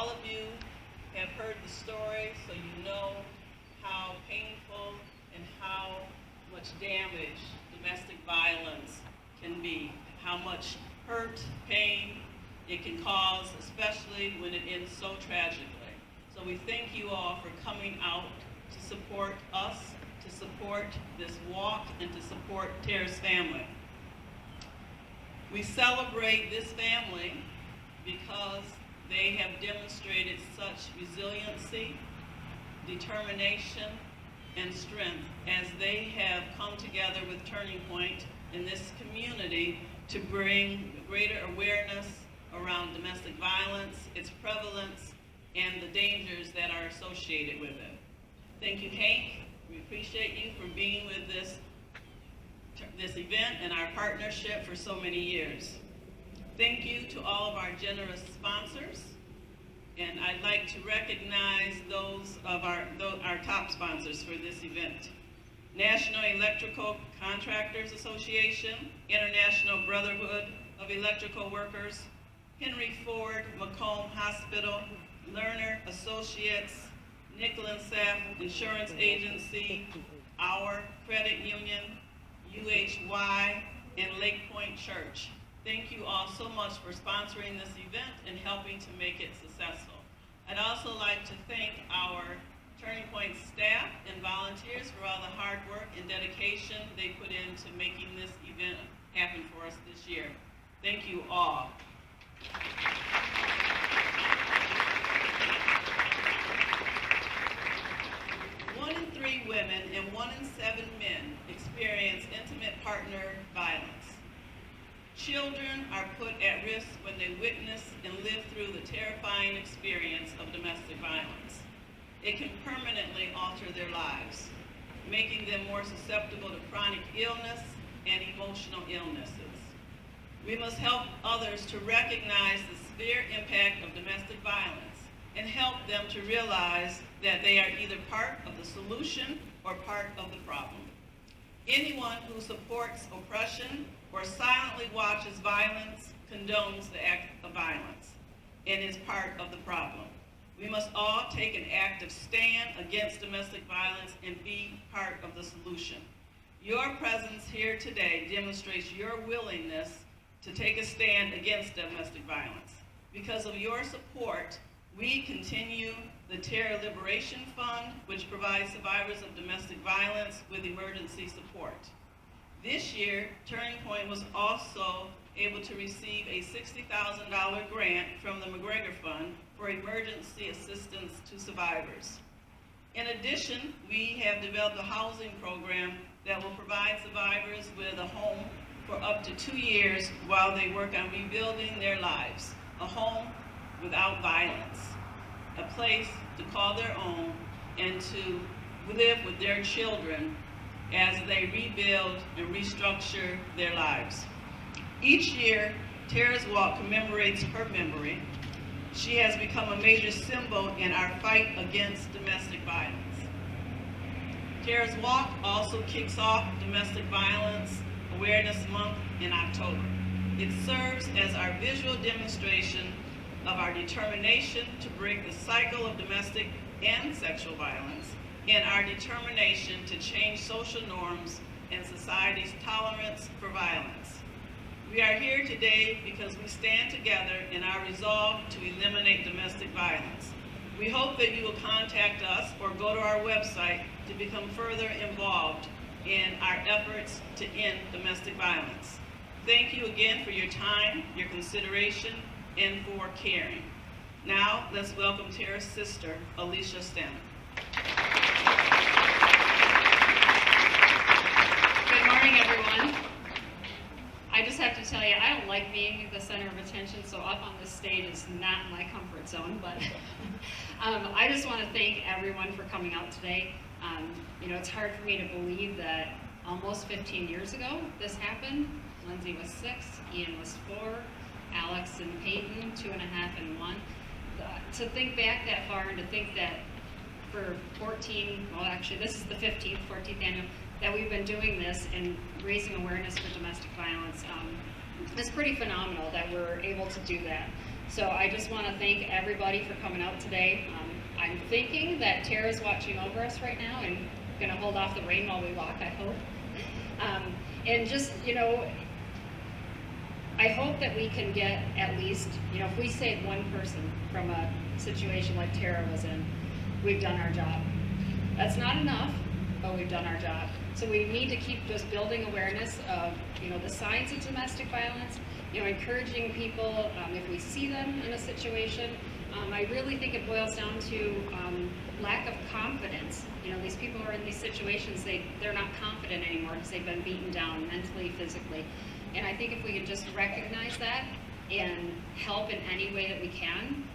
all of you have heard the story, so you know how painful and how much damage domestic violence can be, how much hurt, pain it can cause, especially when it ends so tragically. So we thank you all for coming out to support us, to support this walk, and to support Tara's family. We celebrate this family because they have demonstrated such resiliency, determination, and strength as they have come together with Turning Point in this community to bring greater awareness around domestic violence, its prevalence, and the dangers that are associated with it. Thank you, Hank. We appreciate you for being with this event and our partnership for so many years. Thank you to all of our generous sponsors, and I'd like to recognize those of our top sponsors for this event. National Electrical Contractors Association, International Brotherhood of Electrical Workers, Henry Ford, Macomb Hospital, Lerner Associates, Nickel & Sapp Insurance Agency, Our Credit Union, UHY, and Lake Point Church. Thank you all so much for sponsoring this event and helping to make it successful. I'd also like to thank our Turning Point staff and volunteers for all the hard work and dedication they put into making this event happen for us this year. Thank you all. 1 in 3 women and 1 in 7 men experience intimate partner violence. Children are put at risk when they witness and live through the terrifying experience of domestic violence. It can permanently alter their lives, making them more susceptible to chronic illness and emotional illnesses. We must help others to recognize the severe impact of domestic violence and help them to realize that they are either part of the solution or part of the problem. Anyone who supports oppression or silently watches violence condones the act of violence and is part of the problem. We must all take an active stand against domestic violence and be part of the solution. Your presence here today demonstrates your willingness to take a stand against domestic violence. Because of your support, we continue the Terror Liberation Fund, which provides survivors of domestic violence with emergency support. This year, Turning Point was also able to receive a $60,000 grant from the McGregor Fund for emergency assistance to survivors. In addition, we have developed a housing program that will provide survivors with a home for up to 2 years while they work on rebuilding their lives. A home without violence, a place to call their own, and to live with their children as they rebuild and restructure their lives. Each year, Tara's Walk commemorates her memory. She has become a major symbol in our fight against domestic violence. Tara's Walk also kicks off Domestic Violence Awareness Month in October. It serves as our visual demonstration of our determination to break the cycle of domestic and sexual violence, and our determination to change social norms and society's tolerance for violence. We are here today because we stand together in our resolve to eliminate domestic violence. We hope that you will contact us or go to our website to become further involved in our efforts to end domestic violence. Thank you again for your time, your consideration, and for caring. Now, let's welcome Tara's sister, Alicia Stanton. Good morning, everyone. I just have to tell you, I don't like being the center of attention, so up on this stage is not my comfort zone, but I just want to thank everyone for coming out today. It's hard for me to believe that almost 15 years ago this happened. Lindsay was 6, Ian was 4, Alex and Peyton 2.5 and 1. To think back that far and to think that for 14, well actually this is the 14th annual, that we've been doing this and raising awareness for domestic violence, it's pretty phenomenal that we're able to do that. So I just want to thank everybody for coming out today. I'm thinking that Tara's watching over us right now and going to hold off the rain while we walk, I hope. And just, I hope that we can get at least, if we save one person from a situation like Tara was in, we've done our job. That's not enough, but we've done our job. So we need to keep just building awareness of, the signs of domestic violence, encouraging people if we see them in a situation. I really think it boils down to lack of confidence. These people who are in these situations, they're not confident anymore because they've been beaten down mentally, physically. And I think if we could just recognize that and help in any way that we can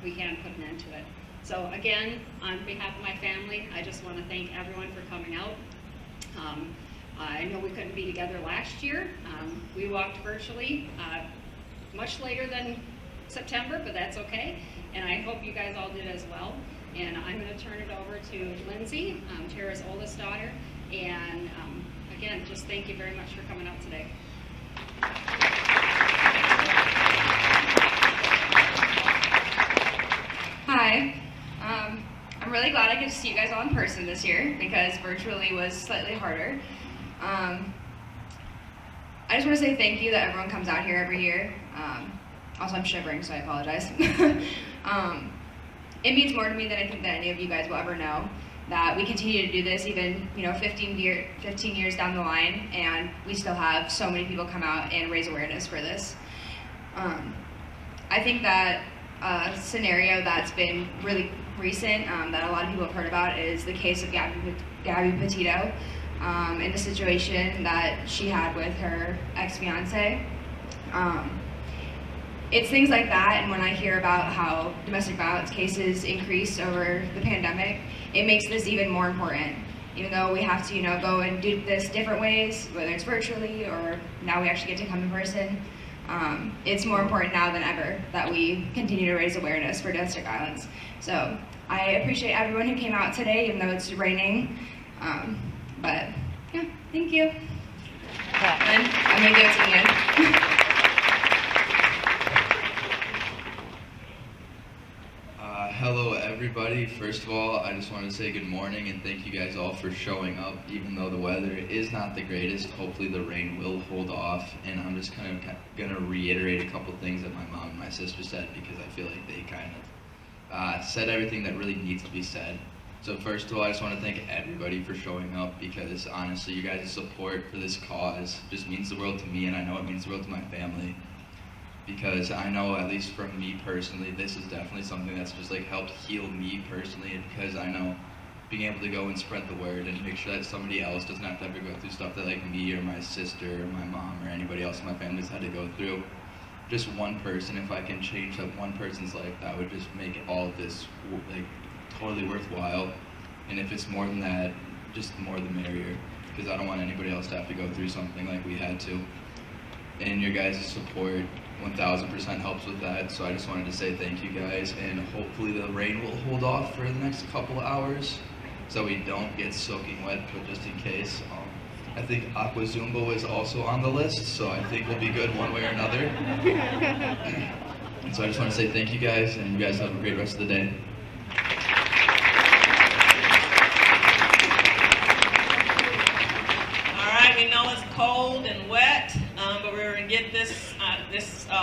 put an end to it. So again, on behalf of my family, I just want to thank everyone for coming out. I know we couldn't be together last year. We walked virtually much later than September, but that's okay. And I hope you guys all did as well. And I'm going to turn it over to Lindsay, Tara's oldest daughter. And again, just thank you very much for coming out today. Hi. I'm really glad I get to see you guys all in person this year because virtually was slightly harder. I just want to say thank you that everyone comes out here every year. Also, I'm shivering, so I apologize. It means more to me than I think that any of you guys will ever know that we continue to do this even 15 years down the line, and we still have so many people come out and raise awareness for this. I think that a scenario that's been really recent that a lot of people have heard about is the case of Gabby Petito and the situation that she had with her ex-fiance. It's things like that, and when I hear about how domestic violence cases increased over the pandemic, it makes this even more important. Even though we have to, go and do this different ways, whether it's virtually or now we actually get to come in person, it's more important now than ever that we continue to raise awareness for domestic violence. So I appreciate everyone who came out today, even though it's raining. But yeah, thank you. And I'm gonna give it to Ian. Hello everybody. First of all, I just want to say good morning and thank you guys all for showing up. Even though the weather is not the greatest, hopefully the rain will hold off, and I'm just kind of going to reiterate a couple things that my mom and my sister said because I feel like they kind of said everything that really needs to be said. So first of all, I just want to thank everybody for showing up because honestly, you guys' support for this cause just means the world to me, and I know it means the world to my family. Because I know, at least from me personally, this is definitely something that's just like helped heal me personally, and because I know being able to go and spread the word and make sure that somebody else doesn't have to ever go through stuff that like me or my sister or my mom or anybody else in my family's had to go through. Just one person, if I can change that one person's life, that would just make all of this like totally worthwhile. And if it's more than that, just more the merrier, because I don't want anybody else to have to go through something like we had to. And your guys' support 1000% helps with that, so I just wanted to say thank you guys, and hopefully the rain will hold off for the next couple of hours so we don't get soaking wet, but just in case. I think Aqua Zumba is also on the list, so I think we'll be good one way or another. And so I just want to say thank you guys, and you guys have a great rest of the day. We know it's cold and wet, but we're going to get this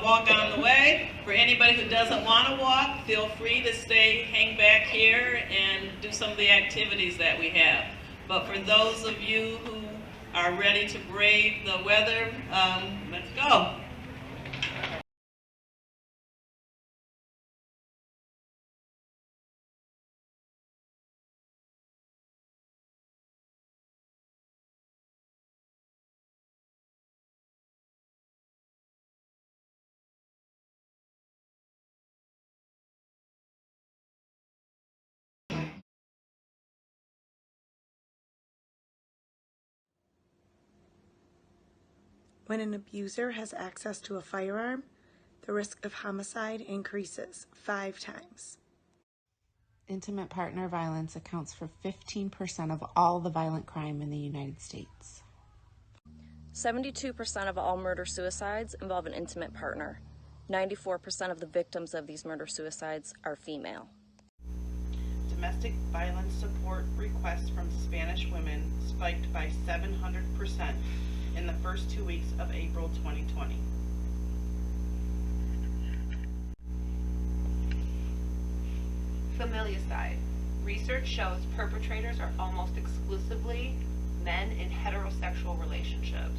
walk on the way. For anybody who doesn't want to walk, feel free to hang back here and do some of the activities that we have. But for those of you who are ready to brave the weather, let's go. When an abuser has access to a firearm, the risk of homicide increases 5 times. Intimate partner violence accounts for 15% of all the violent crime in the United States. 72% of all murder-suicides involve an intimate partner. 94% of the victims of these murder-suicides are female. Domestic violence support requests from Spanish women spiked by 700% in the first 2 weeks of April 2020. Familicide. Research shows perpetrators are almost exclusively men in heterosexual relationships.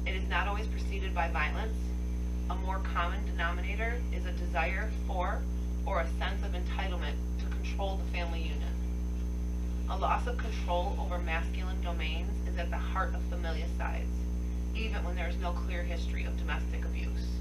It is not always preceded by violence. A more common denominator is a desire for or a sense of entitlement to control the family unit. A loss of control over masculine domains is at the heart of familicides, even when there is no clear history of domestic abuse.